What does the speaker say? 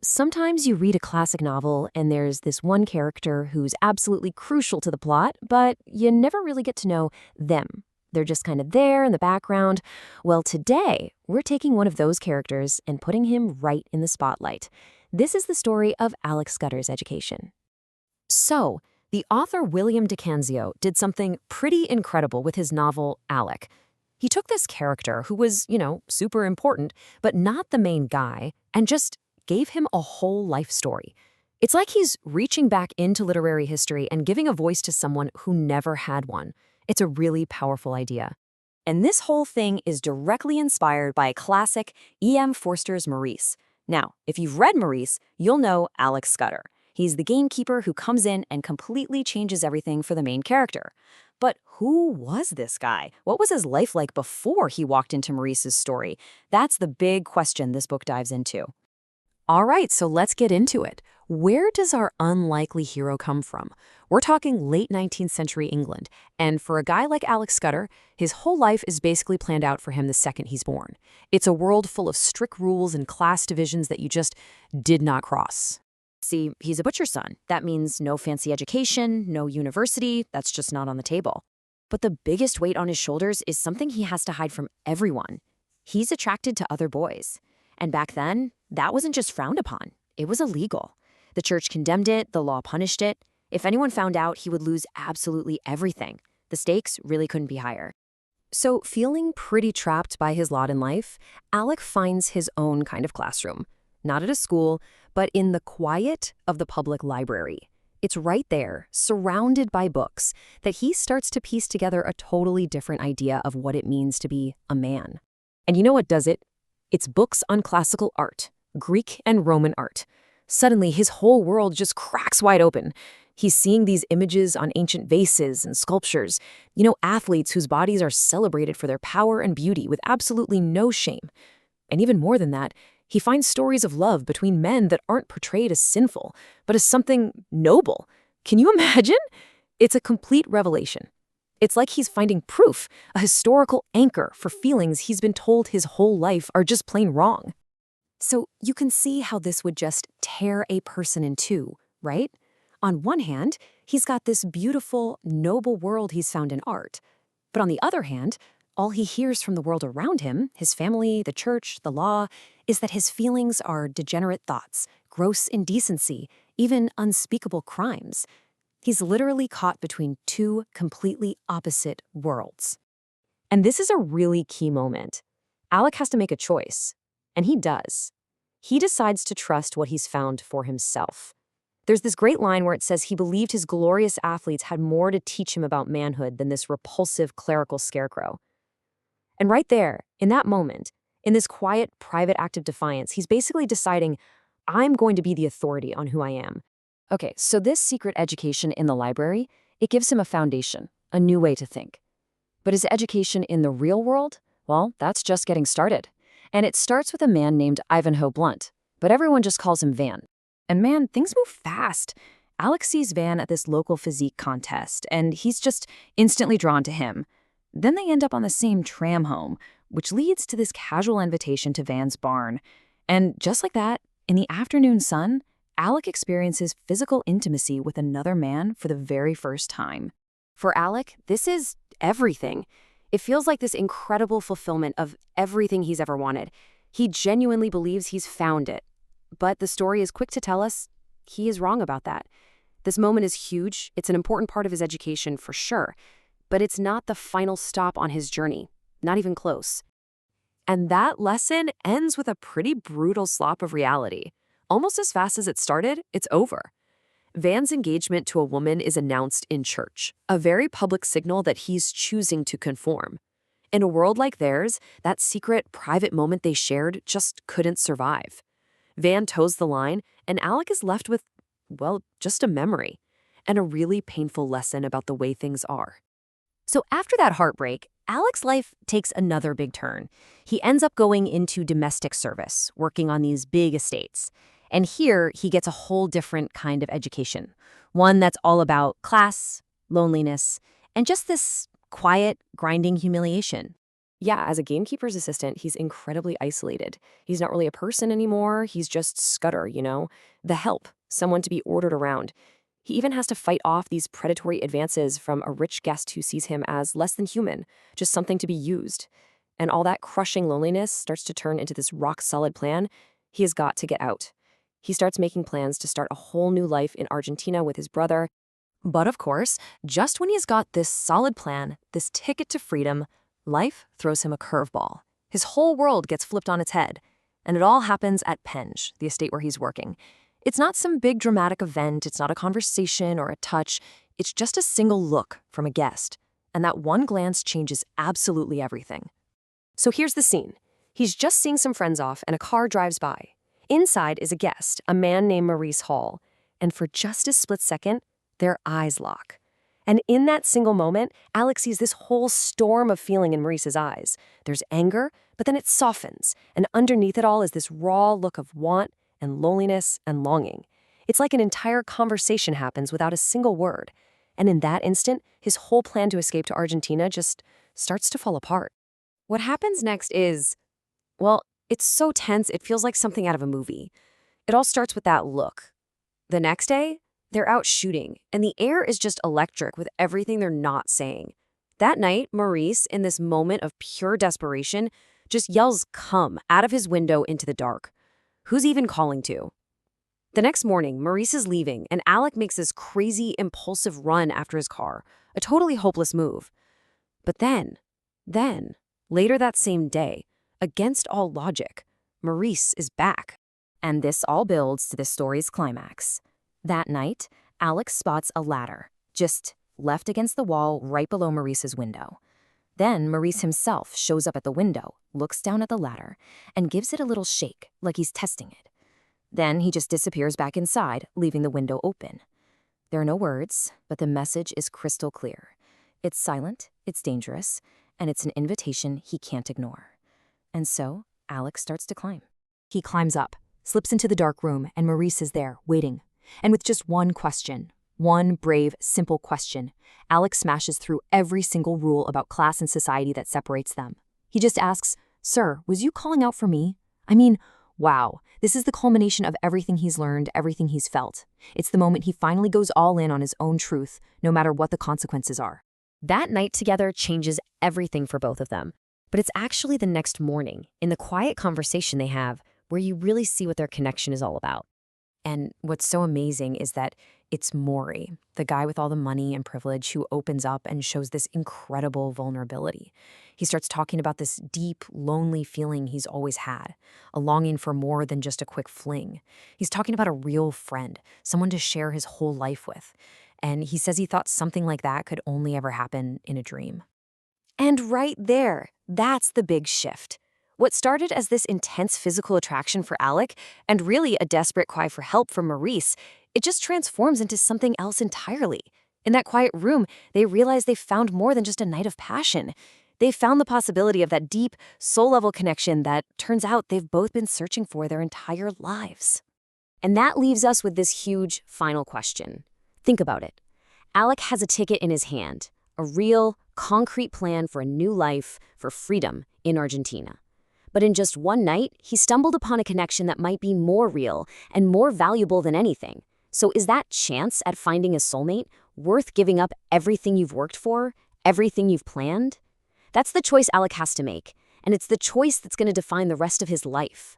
Sometimes you read a classic novel and there's this one character who's absolutely crucial to the plot, but you never really get to know them. They're just kind of there in the background. Well, today, we're taking one of those characters and putting him right in the spotlight. This is the story of Alec Scudder's education. So, the author William DeCanzio did something pretty incredible with his novel, Alec. He took this character who was, super important, but not the main guy, and just gave him a whole life story. It's like he's reaching back into literary history and giving a voice to someone who never had one. It's a really powerful idea. And this whole thing is directly inspired by a classic, E.M. Forster's Maurice. Now, if you've read Maurice, you'll know Alec Scudder. He's the gamekeeper who comes in and completely changes everything for the main character. But who was this guy? What was his life like before he walked into Maurice's story? That's the big question this book dives into. All right, so let's get into it. Where does our unlikely hero come from? We're talking late 19th century England, and for a guy like Alec Scudder, his whole life is basically planned out for him the second he's born. It's a world full of strict rules and class divisions that you just did not cross. See, he's a butcher's son. That means no fancy education, no university. That's just not on the table. But the biggest weight on his shoulders is something he has to hide from everyone. He's attracted to other boys. And back then, that wasn't just frowned upon. It was illegal. The church condemned it, the law punished it. If anyone found out, he would lose absolutely everything. The stakes really couldn't be higher. So, feeling pretty trapped by his lot in life, Alec finds his own kind of classroom. Not at a school, but in the quiet of the public library. It's right there, surrounded by books, that he starts to piece together a totally different idea of what it means to be a man. And you know what does it? It's books on classical art, Greek and Roman art. Suddenly, his whole world just cracks wide open. He's seeing these images on ancient vases and sculptures, athletes whose bodies are celebrated for their power and beauty with absolutely no shame. And even more than that, he finds stories of love between men that aren't portrayed as sinful, but as something noble. Can you imagine? It's a complete revelation. It's like he's finding proof, a historical anchor for feelings he's been told his whole life are just plain wrong. So you can see how this would just tear a person in two, right? On one hand, he's got this beautiful, noble world he's found in art. But on the other hand, all he hears from the world around him, his family, the church, the law, is that his feelings are degenerate thoughts, gross indecency, even unspeakable crimes. He's literally caught between two completely opposite worlds. And this is a really key moment. Alec has to make a choice, and he does. He decides to trust what he's found for himself. There's this great line where it says he believed his glorious athletes had more to teach him about manhood than this repulsive clerical scarecrow. And right there, in that moment, in this quiet, private act of defiance, he's basically deciding, I'm going to be the authority on who I am. Okay, so this secret education in the library, it gives him a foundation, a new way to think. But his education in the real world, well, that's just getting started. And it starts with a man named Ivanhoe Blunt, but everyone just calls him Van. And man, things move fast. Alec sees Van at this local physique contest, and he's just instantly drawn to him. Then they end up on the same tram home, which leads to this casual invitation to Van's barn. And just like that, in the afternoon sun, Alec experiences physical intimacy with another man for the very first time. For Alec, this is everything. It feels like this incredible fulfillment of everything he's ever wanted. He genuinely believes he's found it. But the story is quick to tell us he is wrong about that. This moment is huge. It's an important part of his education for sure. But it's not the final stop on his journey. Not even close. And that lesson ends with a pretty brutal slop of reality. Almost as fast as it started, it's over. Van's engagement to a woman is announced in church, a very public signal that he's choosing to conform. In a world like theirs, that secret, private moment they shared just couldn't survive. Van toes the line, and Alec is left with, well, just a memory, and a really painful lesson about the way things are. So after that heartbreak, Alec's life takes another big turn. He ends up going into domestic service, working on these big estates. And here, he gets a whole different kind of education, one that's all about class, loneliness, and just this quiet, grinding humiliation. Yeah, as a gamekeeper's assistant, he's incredibly isolated. He's not really a person anymore. He's just Scudder, the help, someone to be ordered around. He even has to fight off these predatory advances from a rich guest who sees him as less than human, just something to be used. And all that crushing loneliness starts to turn into this rock-solid plan. He has got to get out. He starts making plans to start a whole new life in Argentina with his brother. But of course, just when he's got this solid plan, this ticket to freedom, life throws him a curveball. His whole world gets flipped on its head. And it all happens at Penge, the estate where he's working. It's not some big dramatic event, it's not a conversation or a touch, it's just a single look from a guest. And that one glance changes absolutely everything. So here's the scene. He's just seeing some friends off and a car drives by. Inside is a guest, a man named Maurice Hall. And for just a split second, their eyes lock. And in that single moment, Alec sees this whole storm of feeling in Maurice's eyes. There's anger, but then it softens. And underneath it all is this raw look of want and loneliness and longing. It's like an entire conversation happens without a single word. And in that instant, his whole plan to escape to Argentina just starts to fall apart. What happens next is, well, it's so tense it feels like something out of a movie. It all starts with that look. The next day, they're out shooting, and the air is just electric with everything they're not saying. That night, Maurice, in this moment of pure desperation, just yells "come" out of his window into the dark. Who's even calling to? The next morning, Maurice is leaving, and Alec makes this crazy, impulsive run after his car, a totally hopeless move. But then, later that same day, against all logic, Maurice is back. And this all builds to the story's climax. That night, Alec spots a ladder, just left against the wall right below Maurice's window. Then Maurice himself shows up at the window, looks down at the ladder, and gives it a little shake, like he's testing it. Then he just disappears back inside, leaving the window open. There are no words, but the message is crystal clear. It's silent, it's dangerous, and it's an invitation he can't ignore. And so, Alec starts to climb. He climbs up, slips into the dark room, and Maurice is there, waiting. And with just one question, one brave, simple question, Alec smashes through every single rule about class and society that separates them. He just asks, "Sir, was you calling out for me?" I mean, wow, this is the culmination of everything he's learned, everything he's felt. It's the moment he finally goes all in on his own truth, no matter what the consequences are. That night together changes everything for both of them. But it's actually the next morning, in the quiet conversation they have, where you really see what their connection is all about. And what's so amazing is that it's Maury, the guy with all the money and privilege, who opens up and shows this incredible vulnerability. He starts talking about this deep, lonely feeling he's always had, a longing for more than just a quick fling. He's talking about a real friend, someone to share his whole life with. And he says he thought something like that could only ever happen in a dream. And right there, that's the big shift. What started as this intense physical attraction for Alec, and really a desperate cry for help from Maurice, it just transforms into something else entirely. In that quiet room, they realize they've found more than just a night of passion. They've found the possibility of that deep, soul-level connection that, turns out, they've both been searching for their entire lives. And that leaves us with this huge final question. Think about it. Alec has a ticket in his hand, a real, concrete plan for a new life, for freedom in Argentina. But in just one night, he stumbled upon a connection that might be more real and more valuable than anything. So is that chance at finding a soulmate worth giving up everything you've worked for, everything you've planned? That's the choice Alec has to make, and it's the choice that's going to define the rest of his life.